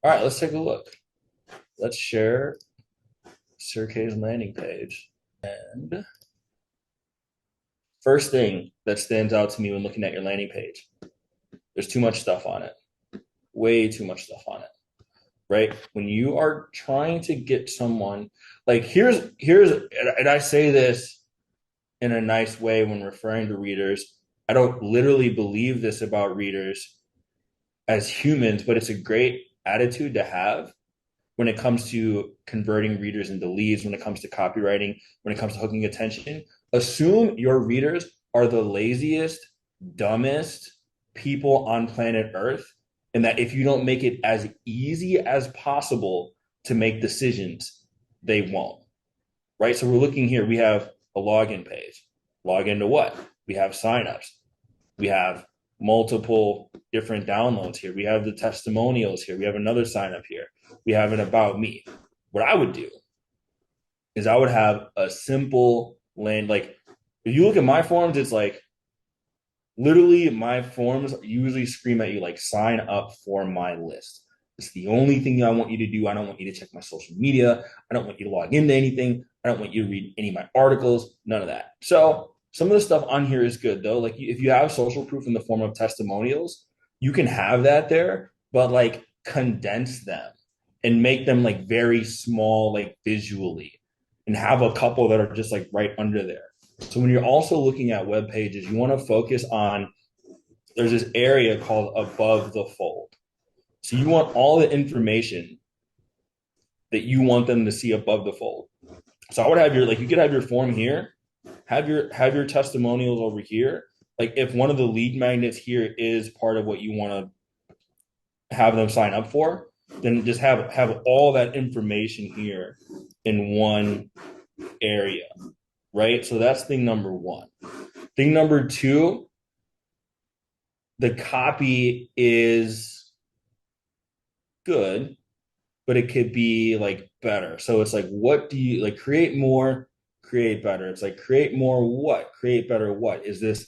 All right, let's take a look. Let's share Sir K's landing page. And first thing that stands out to me when looking at your landing page, there's too much stuff on it. Way too much stuff on it. Right? When you are trying to get someone, like and I say this in a nice way when referring to readers. I don't literally believe this about readers as humans, but it's a great attitude to have when it comes to converting readers into leads, when it comes to copywriting, when it comes to hooking attention. Assume your readers are the laziest, dumbest people on planet Earth, and that if you don't make it as easy as possible to make decisions, they won't. Right? So we're looking here, we have a login page. Log into what? We have signups. We have multiple different downloads here. We have the testimonials here. We have another sign up here. We have an about me. What I would do is I would have a simple land. Like if you look at my forms, it's like literally my forms usually scream at you like sign up for my list. It's the only thing I want you to do. I don't want you to check my social media. I don't want you to log into anything. I don't want you to read any of my articles. None of that. So some of the stuff on here is good though. Like if you have social proof in the form of testimonials, you can have that there, but like condense them and make them like very small, like visually, and have a couple that are just like right under there. So when you're also looking at web pages, you want to focus on, there's this area called above the fold. So you want all the information that you want them to see above the fold. So I would have you could have your form here, have your testimonials over here. Like if one of the lead magnets here is part of what you want to have them sign up for, then just have all that information here in one area, right? So that's thing number one. Thing number two, the copy is good, but it could be like better. So it's like, what do you like? Create more, create better. It's like create more what? Create better what? Is this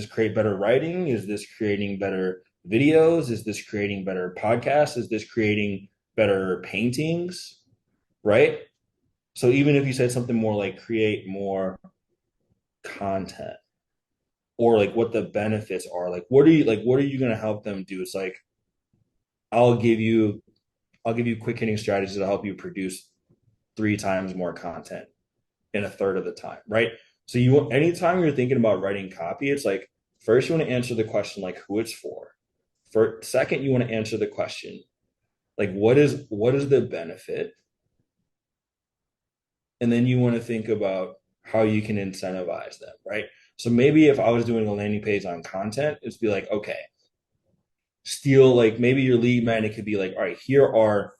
create better writing? Is this creating better videos? Is this creating better podcasts? Is this creating better paintings? Right? So even if you said something more like create more content, or like what the benefits are, like what are you going to help them do? It's like I'll give you quick hitting strategies to help you produce 3 times more content in a third of the time, right? So anytime you're thinking about writing copy, it's like first you want to answer the question like who it's for. Second, you want to answer the question like what is the benefit, and then you want to think about how you can incentivize them, right? So maybe if I was doing a landing page on content, it'd be like, okay, steal, like maybe your lead magnet could be like, all right, here are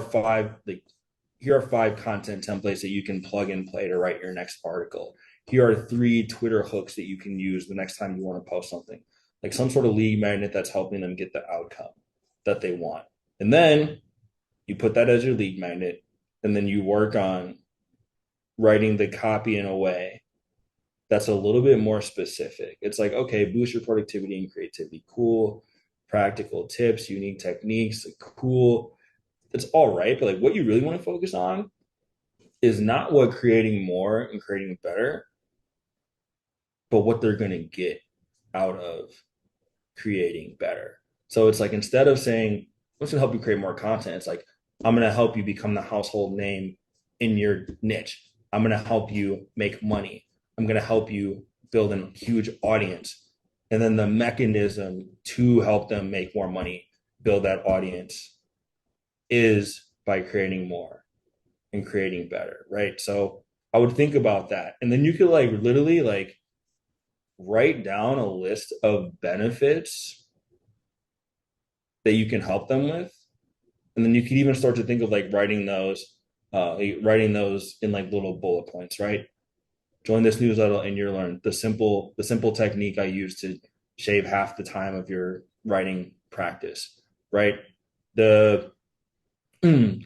5 content templates that you can plug and play to write your next article. Here are 3 Twitter hooks that you can use the next time you want to post something. Like some sort of lead magnet that's helping them get the outcome that they want. And then you put that as your lead magnet, and then you work on writing the copy in a way that's a little bit more specific. It's like, okay, boost your productivity and creativity. Cool. Practical tips, unique techniques, like, cool. It's all right. But like what you really want to focus on is not what creating more and creating better, but what they're going to get out of creating better. So it's like instead of saying, I'm going to help you create more content, it's like, I'm going to help you become the household name in your niche. I'm going to help you make money. I'm going to help you build a huge audience. And then the mechanism to help them make more money, build that audience, is by creating more and creating better, right? So I would think about that. And then you could like literally like write down a list of benefits that you can help them with. And then you could even start to think of like writing those in like little bullet points, right? Join this newsletter and you'll learn the simple technique I use to shave half the time of your writing practice, right? The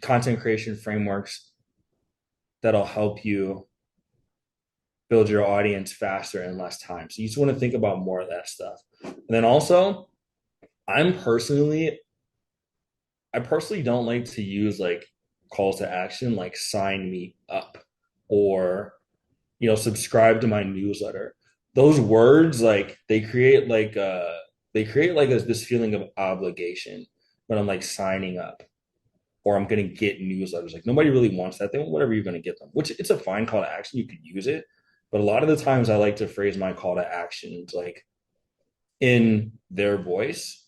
content creation frameworks that'll help you build your audience faster in less time. So you just want to think about more of that stuff. And then also, I'm personally I personally don't like to use like calls to action like sign me up or subscribe to my newsletter. Those words like they create like this feeling of obligation when I'm like signing up or I'm gonna get newsletters. Like nobody really wants that. They want whatever you're gonna get them, which it's a fine call to action. You could use it. But a lot of the times I like to phrase my call to actions like in their voice,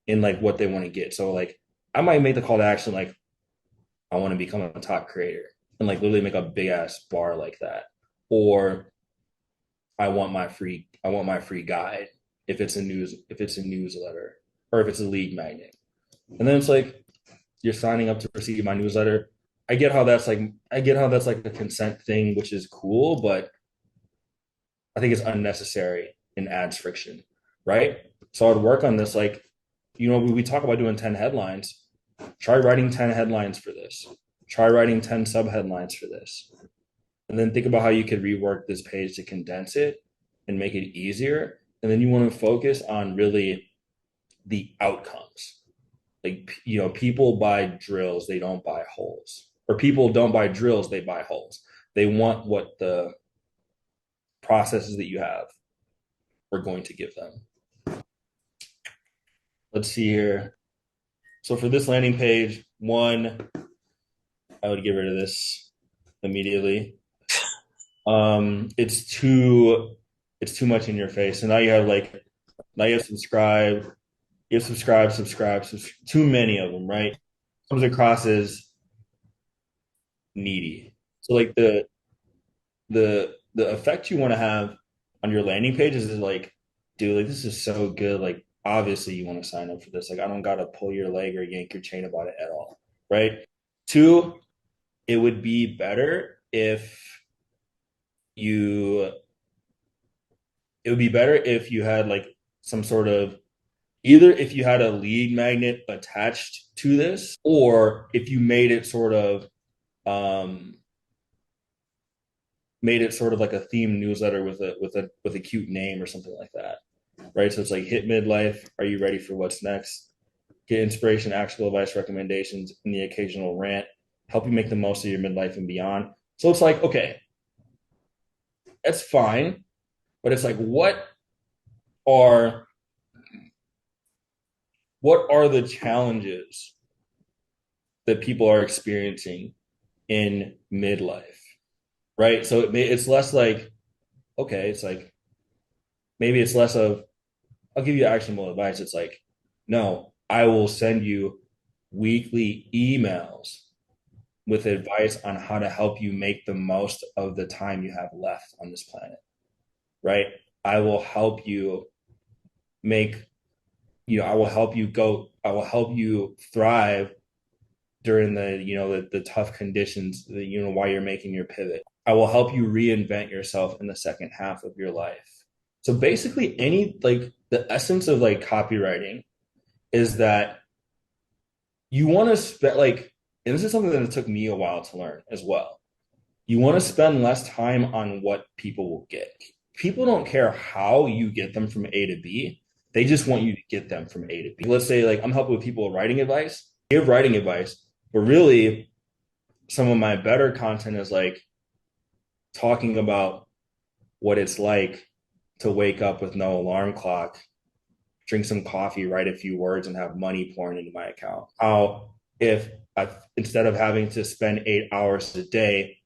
in like what they want to get. So like I might make the call to action like I want to become a top creator and like literally make a big ass bar like that. Or I want my free guide if it's a newsletter or if it's a lead magnet. And then it's like you're signing up to receive my newsletter. I get how that's like a consent thing, which is cool, but I think it's unnecessary and adds friction, right? So I'd work on this like, we talk about doing 10 headlines. Try writing 10 headlines for this. Try writing 10 sub headlines for this. And then think about how you could rework this page to condense it and make it easier. And then you want to focus on really the outcomes. Like, people buy drills, they don't buy holes. Or people don't buy drills, they buy holes. They want what the processes that you have are going to give them. Let's see here. So for this landing page, one, I would get rid of this immediately. It's too much in your face. And now you have subscribe, too many of them, right? Comes across as needy. So like the effect you want to have on your landing page is like, dude, like this is so good. Like obviously you want to sign up for this. Like I don't gotta pull your leg or yank your chain about it at all. Right? Two, it would be better if you it would be better if you had like some sort of either if you had a lead magnet attached to this or if you um made it sort of like a theme newsletter with a cute name or something like that, right? So it's like hit midlife. Are you ready for what's next? Get inspiration, actual advice, recommendations, and the occasional rant. Help you make the most of your midlife and beyond. So it's like, okay, that's fine, but it's like, are what are the challenges that people are experiencing in midlife, right? So it's less like, okay, it's like maybe it's less of I'll give you actionable advice. It's like, no, I will send you weekly emails with advice on how to help you make the most of the time you have left on this planet, right? I will help you make, I will help you thrive during the tough conditions, while you're making your pivot. I will help you reinvent yourself in the second half of your life. So basically like the essence of like copywriting is that you want to spend like, and this is something that it took me a while to learn as well. You want to spend less time on what people will get. People don't care how you get them from A to B. They just want you to get them from A to B. Let's say like I'm helping with people with writing advice, give writing advice, but really some of my better content is like talking about what it's like to wake up with no alarm clock, drink some coffee, write a few words, and have money pouring into my account. How if instead of having to spend 8 hours a day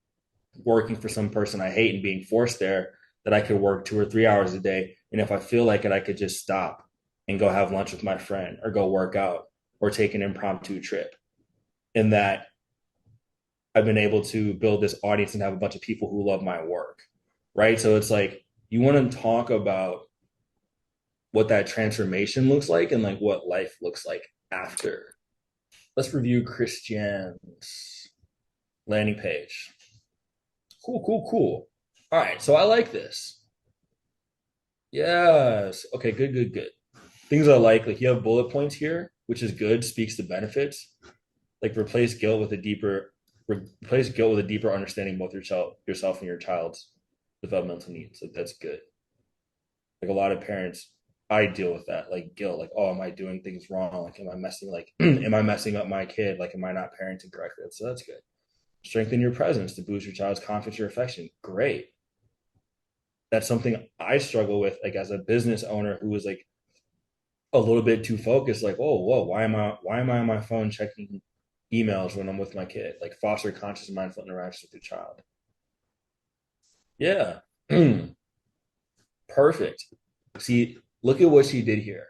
working for some person I hate and being forced there, that I could work 2 or 3 hours a day. And if I feel like it, I could just stop and go have lunch with my friend or go work out or take an impromptu trip. And that I've been able to build this audience and have a bunch of people who love my work. Right. So it's like you want to talk about what that transformation looks like and like what life looks like after. Let's review Christian's landing page. Cool, cool, cool. All right, so I like this. Yes. Okay, good, good, good. Things I like you have bullet points here, which is good, speaks to benefits. Like replace guilt with a deeper understanding both yourself and your child's developmental needs. Like that's good. Like a lot of parents, I deal with that, like guilt, like, oh, am I doing things wrong? Like, am I messing, like, am I messing up my kid? Like, am I not parenting correctly? So that's good. Strengthen your presence to boost your child's confidence or affection. Great. That's something I struggle with, like as a business owner who was like a little bit too focused. Like, oh, whoa, why am I on my phone checking emails when I'm with my kid? Like, foster conscious and mindful interactions with your child. Yeah. Perfect. See, look at what she did here.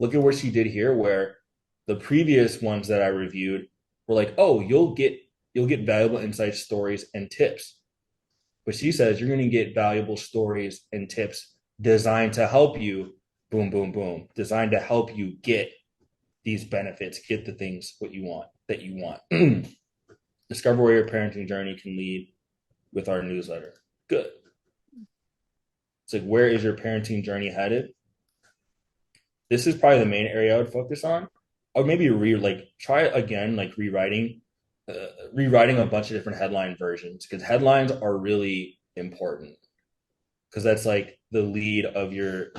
Look at what she did here, where the previous ones that I reviewed were like, oh, you'll get valuable insights, stories, and tips. But she says you're going to get valuable stories and tips designed to help you, boom, boom, boom, designed to help you get these benefits, get the things what you want that you want. Discover where your parenting journey can lead with our newsletter. Good. It's like, where is your parenting journey headed? This is probably the main area I would focus on. Or maybe try again, like rewriting a bunch of different headline versions, because headlines are really important, because that's like the lead of your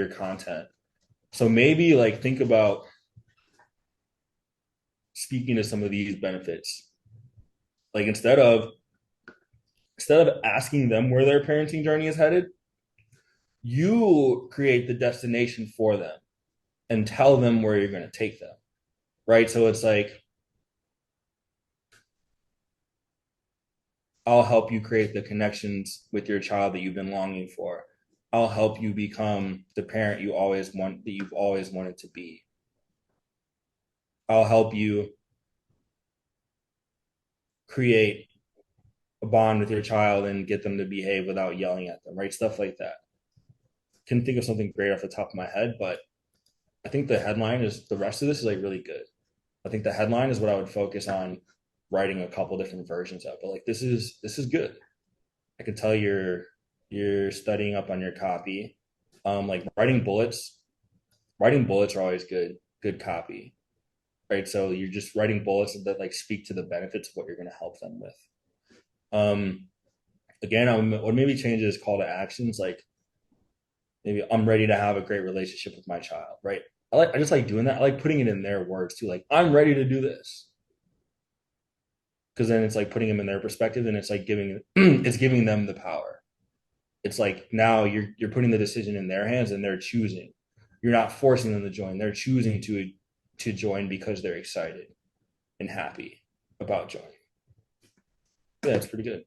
content. So maybe like think about speaking to some of these benefits. Like, instead of asking them where their parenting journey is headed, you create the destination for them and tell them where you're going to take them. Right? So it's like, I'll help you create the connections with your child that you've been longing for. I'll help you become the parent you've always wanted to be. I'll help you create a bond with your child and get them to behave without yelling at them, right? Stuff like that. Couldn't think of something great off the top of my head, but I think the rest of this is like really good. I think the headline is what I would focus on writing a couple different versions of. But like, this is good. I can tell you're studying up on your copy. Like writing bullets are always good copy, right? So you're just writing bullets that like speak to the benefits of what you're going to help them with. Um, Again, I would maybe change this call to actions, like maybe I'm ready to have a great relationship with my child, right? I just like doing that. I like putting it in their words too, like I'm ready to do this, because then it's like putting them in their perspective, and it's like giving it's giving them the power. It's like now you're putting the decision in their hands, and they're choosing. You're not forcing them to join. They're choosing to join because they're excited and happy about joining. Yeah, it's pretty good.